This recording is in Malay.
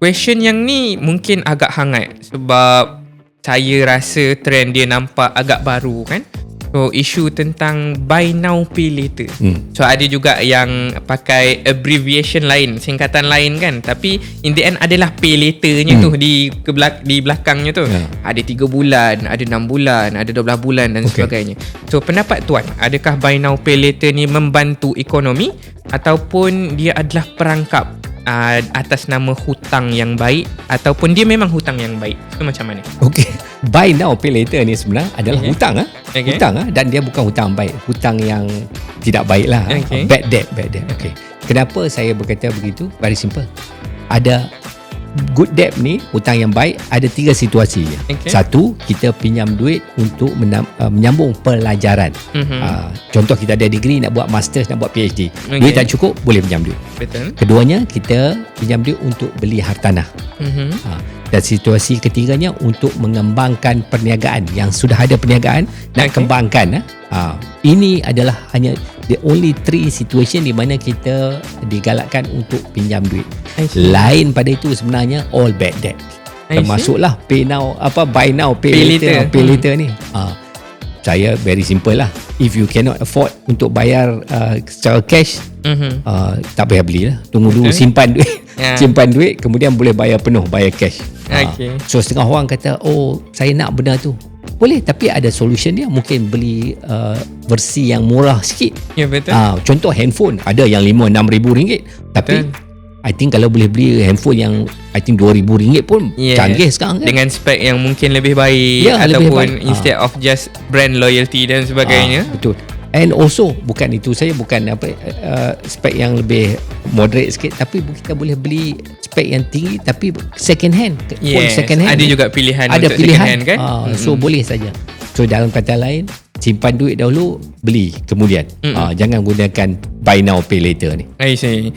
question yang ni mungkin agak hangat sebab saya rasa trend dia nampak agak baru kan. So isu tentang buy now pay later. So ada juga yang pakai abbreviation lain, singkatan lain kan, tapi in the end adalah pay laternya tu di belakangnya tu. Ada 3 bulan, ada 6 bulan, ada 12 bulan dan sebagainya. So pendapat tuan, adakah buy now pay later ni membantu ekonomi ataupun dia adalah perangkap atas nama hutang yang baik ataupun dia memang hutang yang baik? Itu macam mana? Okey, buy now pay later ni sebenarnya adalah hutang hutang dan dia bukan hutang baik, hutang yang tidak baik lah. Bad debt. Okey. Kenapa saya berkata begitu? Very simple. Ada good debt ni, hutang yang baik, ada 3 situasi. Satu, kita pinjam duit untuk menyambung pelajaran. Contoh kita ada degree, nak buat masters, nak buat PhD. Duit tak cukup, boleh pinjam duit. Betul. Keduanya, kita pinjam duit untuk beli hartanah. Dan situasi ketiganya untuk mengembangkan perniagaan yang sudah ada perniagaan, nak kembangkan. Ini adalah hanya the only 3 situation di mana kita digalakkan untuk pinjam duit. Lain pada itu sebenarnya all bad debt. Termasuklah pay now, buy now pay later ni. Saya very simple lah. If you cannot afford untuk bayar secara cash, tak payah beli lah. Tunggu dulu simpan duit. Simpan duit, kemudian boleh bayar penuh, bayar cash. So setengah orang kata, oh saya nak benda tu. Boleh, tapi ada solution dia. Mungkin beli versi yang murah sikit. Ya, betul. Contoh handphone, ada yang 5-6 ribu ringgit. Tapi I think kalau boleh beli handphone yang I think 2,000 ringgit pun canggih sekarang kan? Dengan spek yang mungkin lebih baik, ataupun lebih baik. Instead of just brand loyalty dan sebagainya. Betul. And also bukan itu saya, bukan spek yang lebih moderate sikit, tapi kita boleh beli spek yang tinggi tapi second hand. Second hand ada juga pilihan ada untuk pilihan. second hand kan. So boleh saja. So dalam kata lain, simpan duit dahulu, beli kemudian. Jangan gunakan buy now pay later ni. I see.